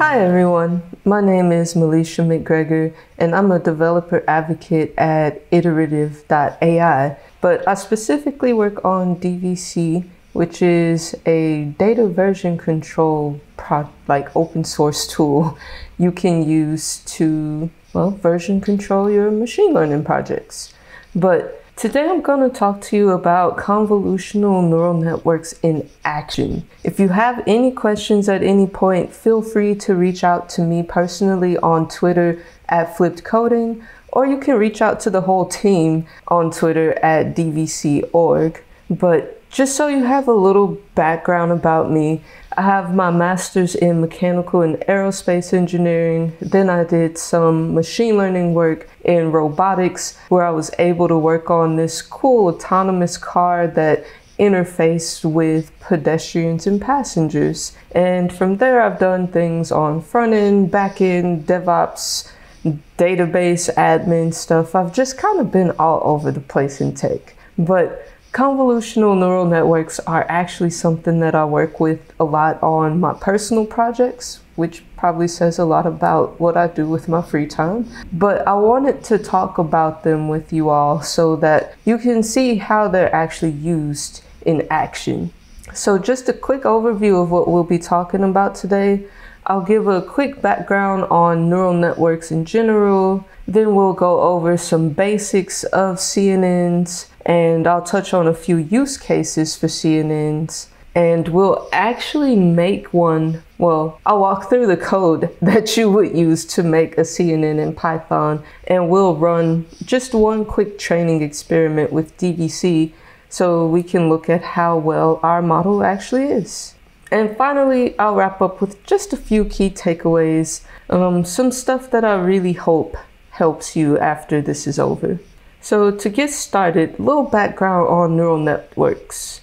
Hi everyone, my name is Milecia McGregor and I'm a developer advocate at Iterative.ai, but I specifically work on DVC, which is a data version control open source tool you can use to, version control your machine learning projects. But today I'm going to talk to you about convolutional neural networks in action. If you have any questions at any point, feel free to reach out to me personally on Twitter at FlippedCoding, or you can reach out to the whole team on Twitter at DVC.org. But just so you have a little background about me, I have my master's in mechanical and aerospace engineering. Then I did some machine learning work in robotics, where I was able to work on this cool autonomous car that interfaced with pedestrians and passengers. And from there, I've done things on front end, back end, DevOps, database admin stuff. I've just kind of been all over the place in tech. But convolutional neural networks are actually something that I work with a lot on my personal projects, which probably says a lot about what I do with my free time. But I wanted to talk about them with you all so that you can see how they're actually used in action. So just a quick overview of what we'll be talking about today. I'll give a quick background on neural networks in general. Then we'll go over some basics of CNNs, and I'll touch on a few use cases for CNNs. And we'll actually make one, I'll walk through the code that you would use to make a CNN in Python, and we'll run just one quick training experiment with DVC so we can look at how well our model actually is. And finally, I'll wrap up with just a few key takeaways, some stuff that I really hope helps you after this is over. So to get started, a little background on neural networks.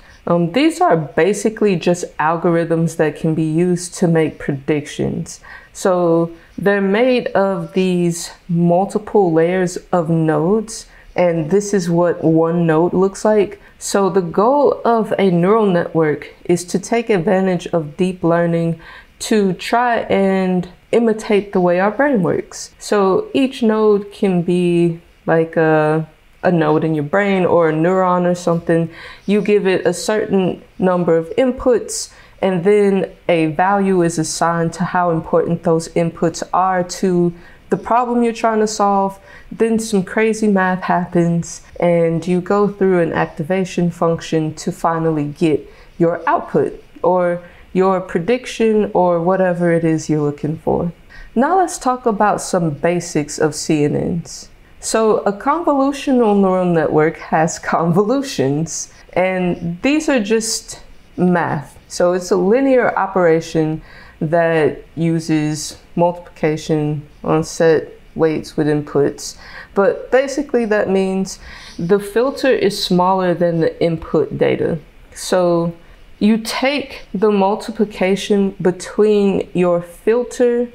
These are basically just algorithms that can be used to make predictions. So they're made of these multiple layers of nodes, and this is what one node looks like. So the goal of a neural network is to take advantage of deep learning to try and imitate the way our brain works. So each node can be like a node in your brain or a neuron or something. You give it a certain number of inputs, and then a value is assigned to how important those inputs are to the problem you're trying to solve. Then some crazy math happens, and you go through an activation function to finally get your output or your prediction or whatever it is you're looking for. Now let's talk about some basics of CNNs. So a convolutional neural network has convolutions, and these are just math. So it's a linear operation that uses multiplication on set weights with inputs. But basically that means the filter is smaller than the input data. So you take the multiplication between your filter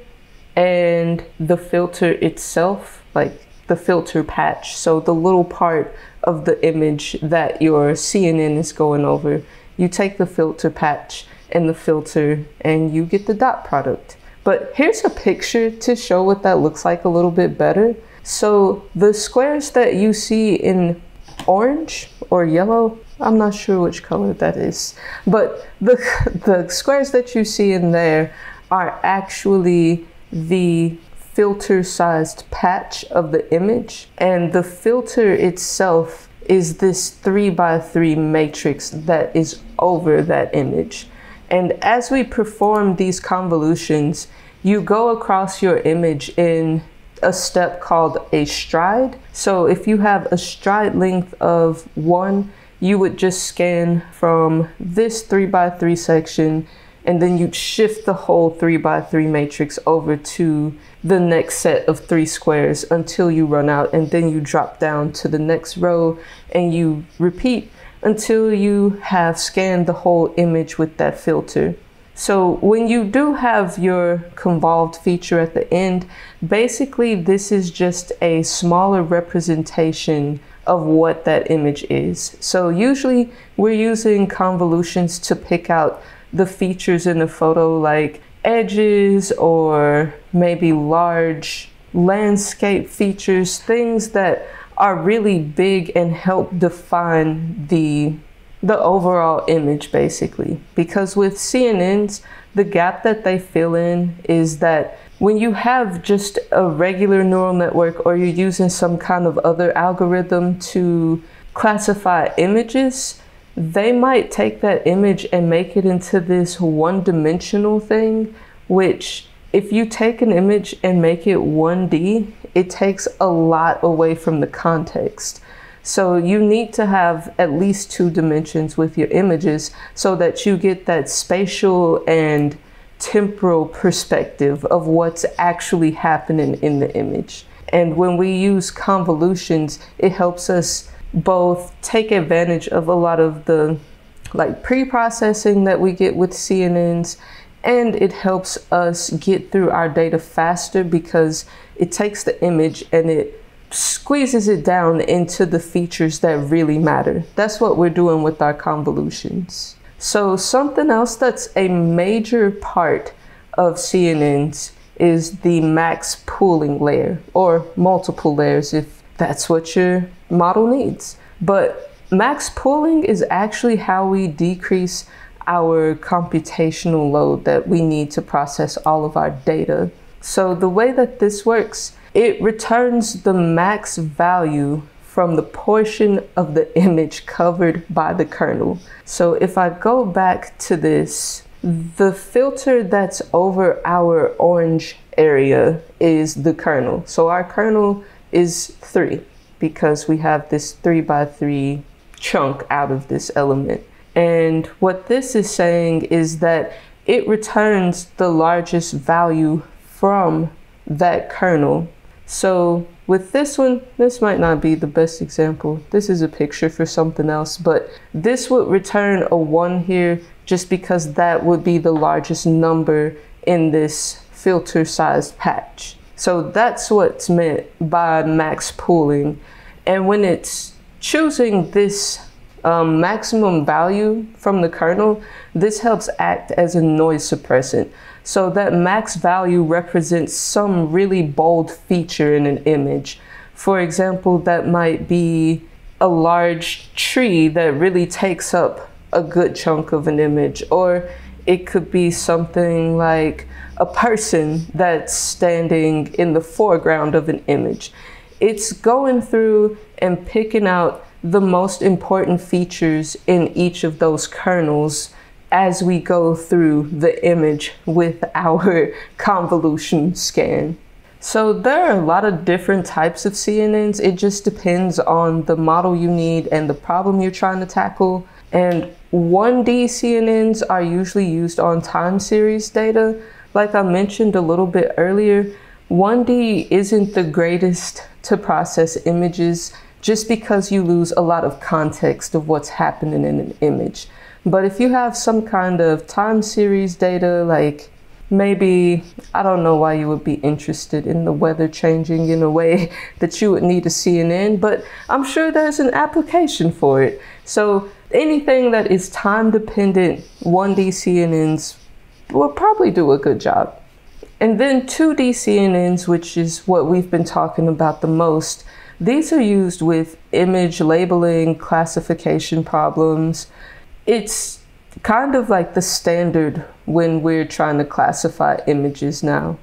and the filter itself, like the filter patch, so the little part of the image that your CNN is going over. You take the filter patch and the filter and you get the dot product. But here's a picture to show what that looks like a little bit better. So the squares that you see in orange or yellow, I'm not sure which color that is, but the squares that you see in there are actually the filter-sized patch of the image, and the filter itself is this 3x3 matrix that is over that image. And as we perform these convolutions, you go across your image in a step called a stride. So if you have a stride length of 1, you would just scan from this 3x3 section, and then you'd shift the whole 3x3 matrix over to the next set of 3 squares until you run out, and then you drop down to the next row and you repeat until you have scanned the whole image with that filter. So when you do have your convolved feature at the end, basically this is just a smaller representation of what that image is. So usually we're using convolutions to pick out the features in the photo, like edges or maybe large landscape features, things that are really big and help define the overall image, basically. Because with CNNs, the gap that they fill in is that when you have just a regular neural network or you're using some kind of other algorithm to classify images, they might take that image and make it into this one-dimensional thing, which if you take an image and make it 1D, it takes a lot away from the context. So you need to have at least 2 dimensions with your images so that you get that spatial and temporal perspective of what's actually happening in the image. And when we use convolutions, it helps us both take advantage of a lot of the pre-processing that we get with CNNs, and it helps us get through our data faster because it takes the image and it squeezes it down into the features that really matter. That's what we're doing with our convolutions. So something else that's a major part of CNNs is the max pooling layer, or multiple layers if that's what your model needs. But max pooling is actually how we decrease our computational load that we need to process all of our data. So the way that this works, it returns the max value from the portion of the image covered by the kernel. So if I go back to this, the filter that's over our orange area is the kernel. So our kernel is 3 because we have this 3x3 chunk out of this element. And what this is saying is that it returns the largest value from that kernel. So with this one, this might not be the best example. This is a picture for something else, but this would return a 1 here just because that would be the largest number in this filter sized patch. So that's what's meant by max pooling. And when it's choosing this maximum value from the kernel, this helps act as a noise suppressant. So that max value represents some really bold feature in an image. For example, that might be a large tree that really takes up a good chunk of an image, or it could be something like a person that's standing in the foreground of an image. It's going through and picking out the most important features in each of those kernels as we go through the image with our convolution scan. So there are a lot of different types of CNNs. It just depends on the model you need and the problem you're trying to tackle. And 1D CNNs are usually used on time series data. Like I mentioned a little bit earlier, 1D isn't the greatest to process images just because you lose a lot of context of what's happening in an image. But if you have some kind of time series data, like maybe, I don't know why you would be interested in the weather changing in a way that you would need a CNN, but I'm sure there's an application for it. So anything that is time dependent, 1D CNNs will probably do a good job. And then 2D CNNs, which is what we've been talking about the most, these are used with image labeling, classification problems. It's kind of like the standard when we're trying to classify images now.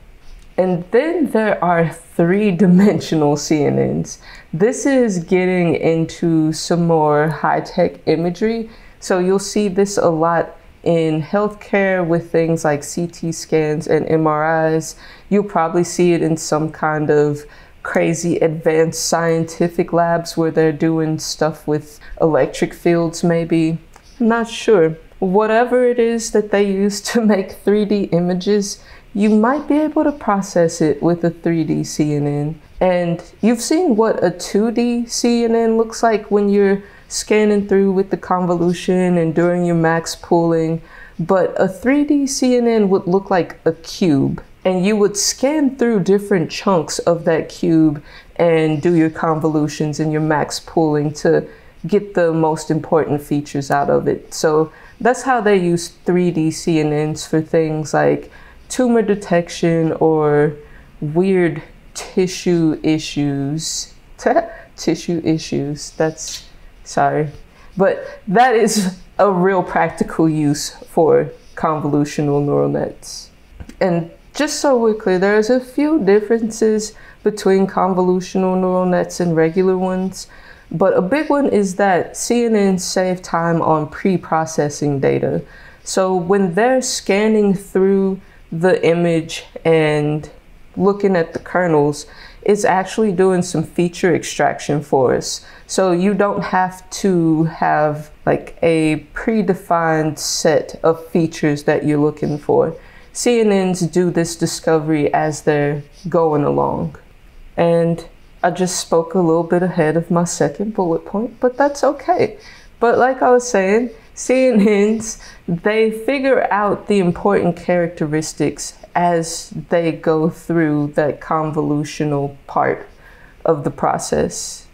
And then there are 3-dimensional CNNs. This is getting into some more high-tech imagery. So you'll see this a lot in healthcare with things like CT scans and MRIs. You'll probably see it in some kind of crazy advanced scientific labs where they're doing stuff with electric fields maybe. I'm not sure. Whatever it is that they use to make 3D images, you might be able to process it with a 3D CNN. And you've seen what a 2D CNN looks like when you're scanning through with the convolution and during your max pooling, but a 3D CNN would look like a cube. And you would scan through different chunks of that cube and do your convolutions and your max pooling to get the most important features out of it. So that's how they use 3D CNNs for things like tumor detection or weird tissue issues. Tissue issues, that's, sorry. But that is a real practical use for convolutional neural nets. And just so we're clear, there's a few differences between convolutional neural nets and regular ones. But a big one is that CNNs save time on pre-processing data. So when they're scanning through the image and looking at the kernels, it's actually doing some feature extraction for us. So you don't have to have like a predefined set of features that you're looking for. CNNs do this discovery as they're going along. And I just spoke a little bit ahead of my second bullet point, but that's okay. But like I was saying, CNNs, they figure out the important characteristics as they go through that convolutional part of the process.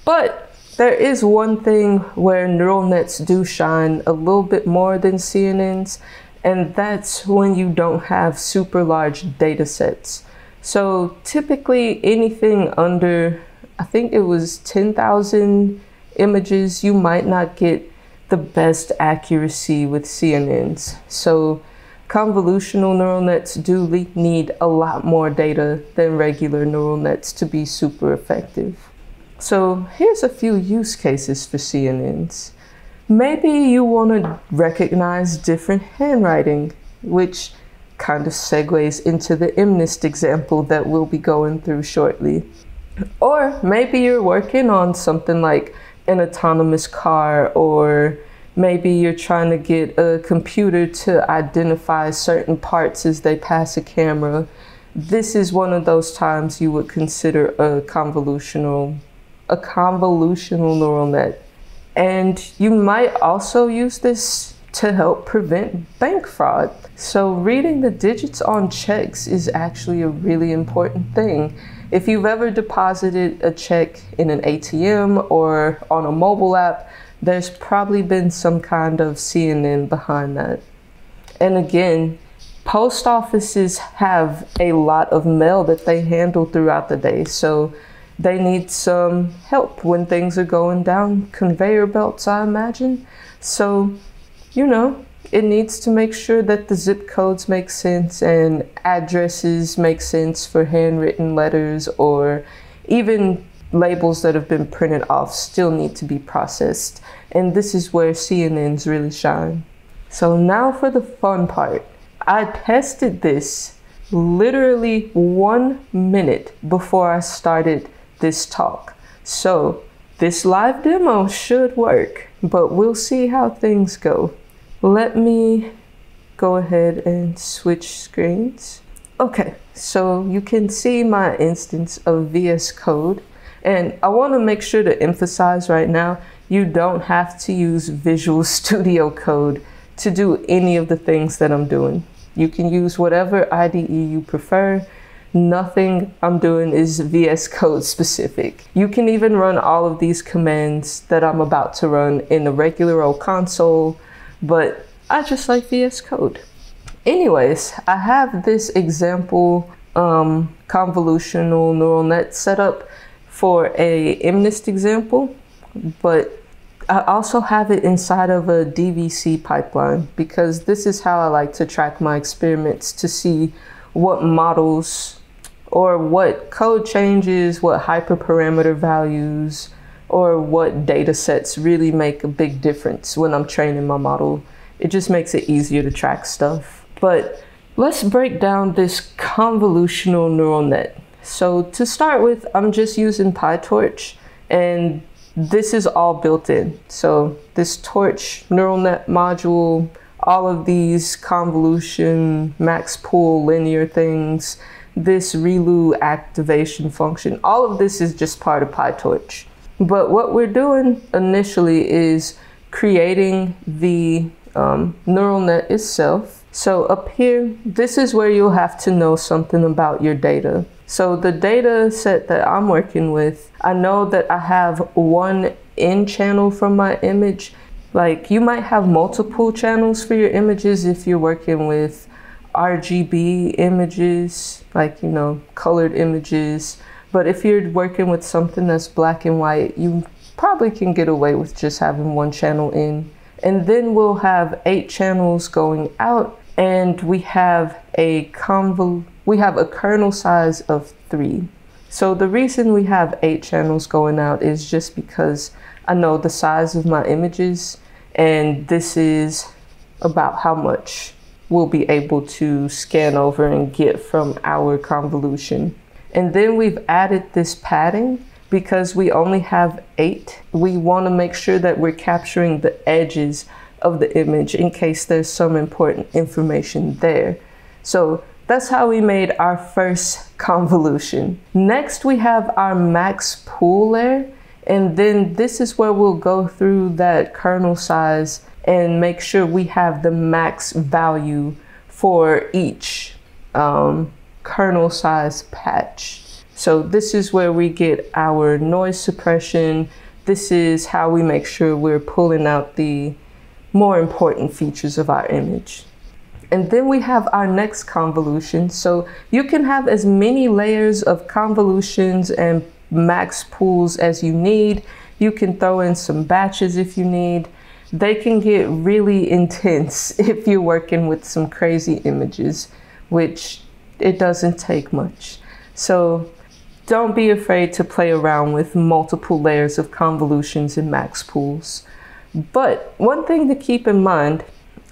But there is one thing where neural nets do shine a little bit more than CNNs, and that's when you don't have super large data sets. So typically anything under, I think it was 10,000 images, you might not get the best accuracy with CNNs. So convolutional neural nets do need a lot more data than regular neural nets to be super effective. So here's a few use cases for CNNs. Maybe you want to recognize different handwriting, which kind of segues into the MNIST example that we'll be going through shortly. Or maybe you're working on something like an autonomous car, or maybe you're trying to get a computer to identify certain parts as they pass a camera. This is one of those times you would consider a convolutional neural net. And you might also use this to help prevent bank fraud. So reading the digits on checks is actually a really important thing. If you've ever deposited a check in an ATM or on a mobile app, there's probably been some kind of CNN behind that. And again, post offices have a lot of mail that they handle throughout the day, so they need some help when things are going down conveyor belts, I imagine. So, you know, it needs to make sure that the zip codes make sense and addresses make sense for handwritten letters, or even labels that have been printed off still need to be processed. And this is where CNNs really shine. So now for the fun part. I tested this literally 1 minute before I started this talk. So this live demo should work, but we'll see how things go. Let me go ahead and switch screens. Okay, so you can see my instance of VS Code. And I want to make sure to emphasize right now, you don't have to use Visual Studio Code to do any of the things that I'm doing. You can use whatever IDE you prefer. Nothing I'm doing is VS Code specific. You can even run all of these commands that I'm about to run in a regular old console, but I just like VS Code. Anyways, I have this example convolutional neural net set up for a MNIST example, but I also have it inside of a DVC pipeline because this is how I like to track my experiments, to see what models or what code changes, what hyperparameter values, or what data sets really make a big difference when I'm training my model. It just makes it easier to track stuff. But let's break down this convolutional neural net. So to start with, I'm just using PyTorch, and this is all built in. So this Torch neural net module, all of these convolution, max pool, linear things, this ReLU activation function, all of this is just part of PyTorch. But what we're doing initially is creating the neural net itself. So up here, this is where you'll have to know something about your data. So the data set that I'm working with, I know that I have one in channel from my image. Like, you might have multiple channels for your images if you're working with RGB images, like, you know, colored images. But if you're working with something that's black and white, you probably can get away with just having one channel in. And then we'll have 8 channels going out, and we have a kernel size of 3. So the reason we have 8 channels going out is just because I know the size of my images, and this is about how much we'll be able to scan over and get from our convolution. And then we've added this padding because we only have 8. We want to make sure that we're capturing the edges of the image in case there's some important information there. So that's how we made our first convolution. Next, we have our max pool layer. And then this is where we'll go through that kernel size and make sure we have the max value for each kernel size patch. So this is where we get our noise suppression. This is how we make sure we're pulling out the more important features of our image. And then we have our next convolution. So you can have as many layers of convolutions and max pools as you need. You can throw in some batches if you need. They can get really intense if you're working with some crazy images, which it doesn't take much. So don't be afraid to play around with multiple layers of convolutions and max pools. But one thing to keep in mind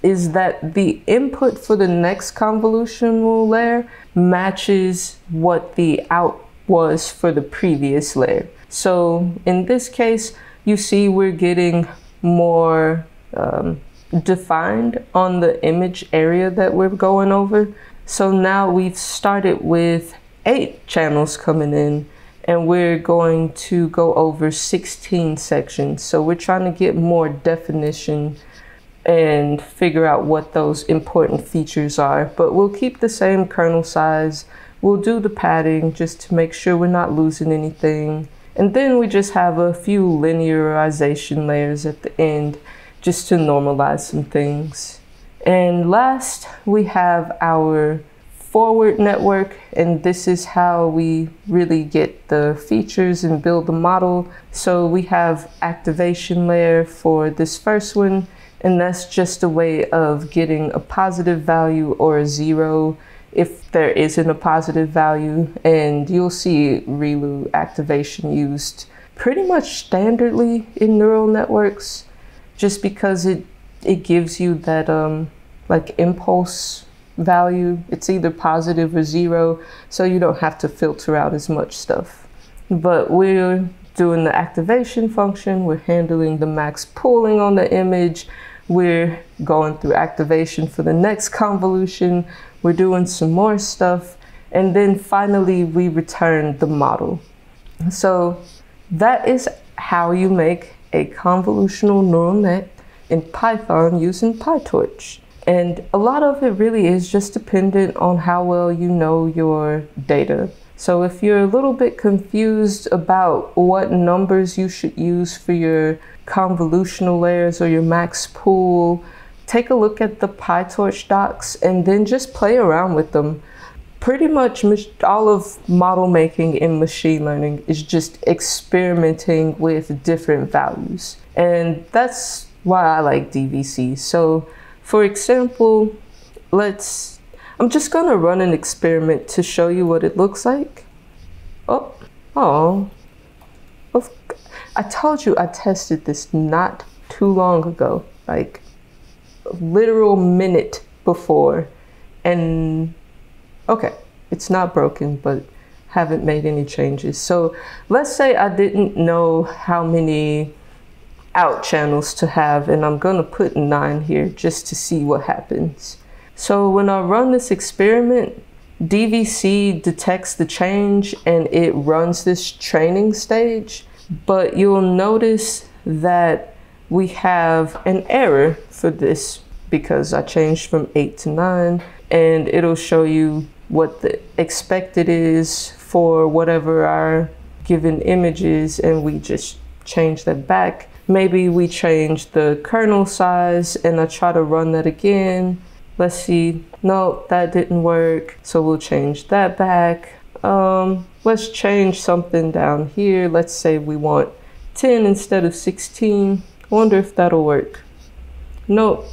is that the input for the next convolutional layer matches what the out was for the previous layer. So in this case, you see we're getting more defined on the image area that we're going over. So now we've started with 8 channels coming in, and we're going to go over 16 sections. So we're trying to get more definition and figure out what those important features are. But we'll keep the same kernel size. We'll do the padding just to make sure we're not losing anything. And then we just have a few linearization layers at the end just to normalize some things. And last, we have our forward network, and this is how we really get the features and build the model. So we have activation layer for this first one, and that's just a way of getting a positive value or a 0 if there isn't a positive value. And you'll see ReLU activation used pretty much standardly in neural networks, just because it gives you that like impulse value. It's either positive or 0, so you don't have to filter out as much stuff. But we're doing the activation function, we're handling the max pooling on the image, we're going through activation for the next convolution, we're doing some more stuff, and then finally we return the model. So that is how you make a convolutional neural net in Python using PyTorch. And a lot of it really is just dependent on how well you know your data. So if you're a little bit confused about what numbers you should use for your convolutional layers or your max pool, take a look at the PyTorch docs and then just play around with them. Pretty much all of model making in machine learning is just experimenting with different values. And that's why I like DVC. So for example, I'm just gonna run an experiment to show you what it looks like. I told you I tested this not too long ago, like a literal minute before. And okay, it's not broken, but haven't made any changes. So let's say I didn't know how many out channels to have, and I'm gonna put 9 here just to see what happens. So when I run this experiment, DVC detects the change and it runs this training stage, but you'll notice that we have an error for this because I changed from 8 to 9, and it'll show you what the expected is for whatever our given image is, and we just change that back. Maybe we change the kernel size and I try to run that again. Let's see. No, that didn't work. So we'll change that back. Let's change something down here. Let's say we want 10 instead of 16. I wonder if that'll work. Nope.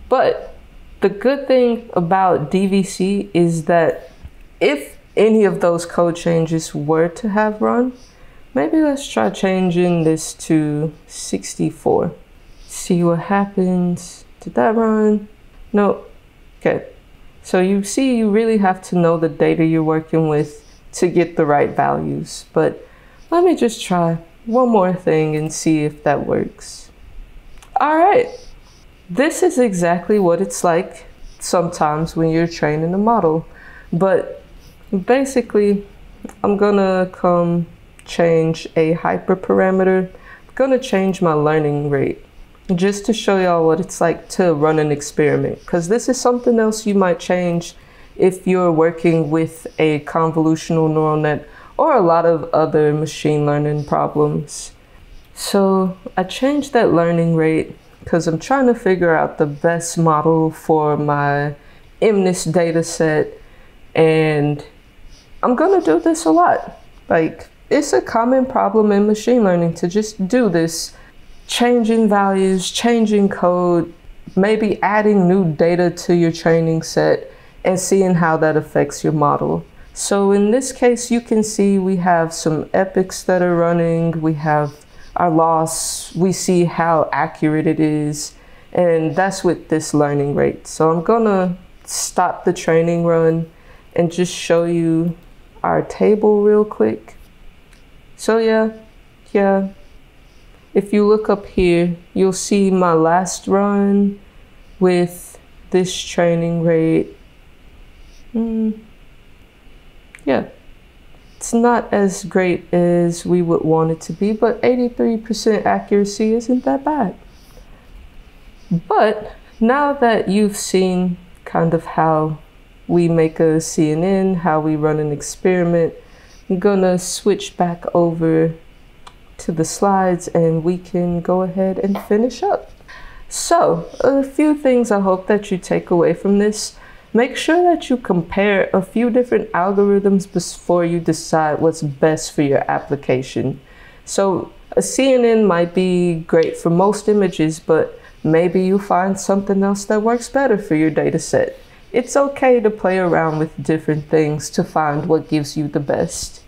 But the good thing about DVC is that if any of those code changes were to have run, maybe let's try changing this to 64. See what happens. Did that run? Nope. Okay. So you see, you really have to know the data you're working with to get the right values. But let me just try one more thing and see if that works. All right. This is exactly what it's like sometimes when you're training a model. But basically, I'm gonna come change a hyperparameter. I'm gonna change my learning rate just to show y'all what it's like to run an experiment, because this is something else you might change if you're working with a convolutional neural net or a lot of other machine learning problems. So I changed that learning rate because I'm trying to figure out the best model for my MNIST data set, and I'm gonna do this a lot. Like, it's a common problem in machine learning to just do this, changing values, changing code, maybe adding new data to your training set and seeing how that affects your model. So in this case, you can see we have some epochs that are running, we have our loss, we see how accurate it is, and that's with this learning rate. So I'm gonna stop the training run and just show you our table real quick. So yeah, if you look up here, you'll see my last run with this training rate. Yeah, it's not as great as we would want it to be, but 83% accuracy isn't that bad. But now that you've seen kind of how we make a CNN, how we run an experiment, I'm gonna switch back over to the slides and we can go ahead and finish up. So a few things I hope that you take away from this. Make sure that you compare a few different algorithms before you decide what's best for your application. So a CNN might be great for most images, but maybe you find something else that works better for your data set. It's okay to play around with different things to find what gives you the best.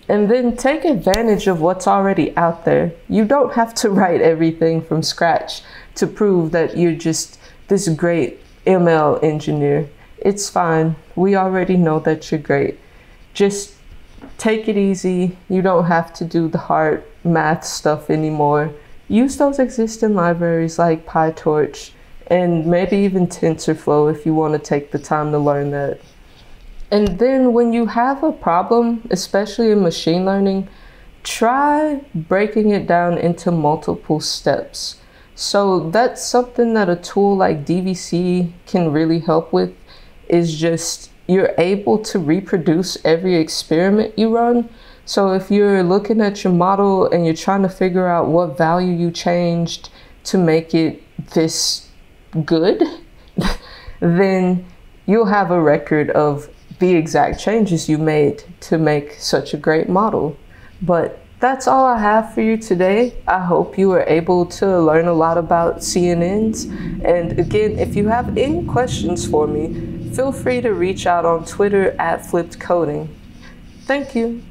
And then take advantage of what's already out there. You don't have to write everything from scratch to prove that you're just this great ML engineer. It's fine. We already know that you're great. Just take it easy. You don't have to do the hard math stuff anymore. Use those existing libraries like PyTorch and maybe even TensorFlow if you want to take the time to learn that. And then when you have a problem, especially in machine learning, try breaking it down into multiple steps. So that's something that a tool like DVC can really help with, is just you're able to reproduce every experiment you run. So if you're looking at your model and you're trying to figure out what value you changed to make it this good, then you'll have a record of the exact changes you made to make such a great model. But that's all I have for you today. I hope you were able to learn a lot about CNNs. And again, if you have any questions for me, feel free to reach out on Twitter @FlippedCoding. Thank you.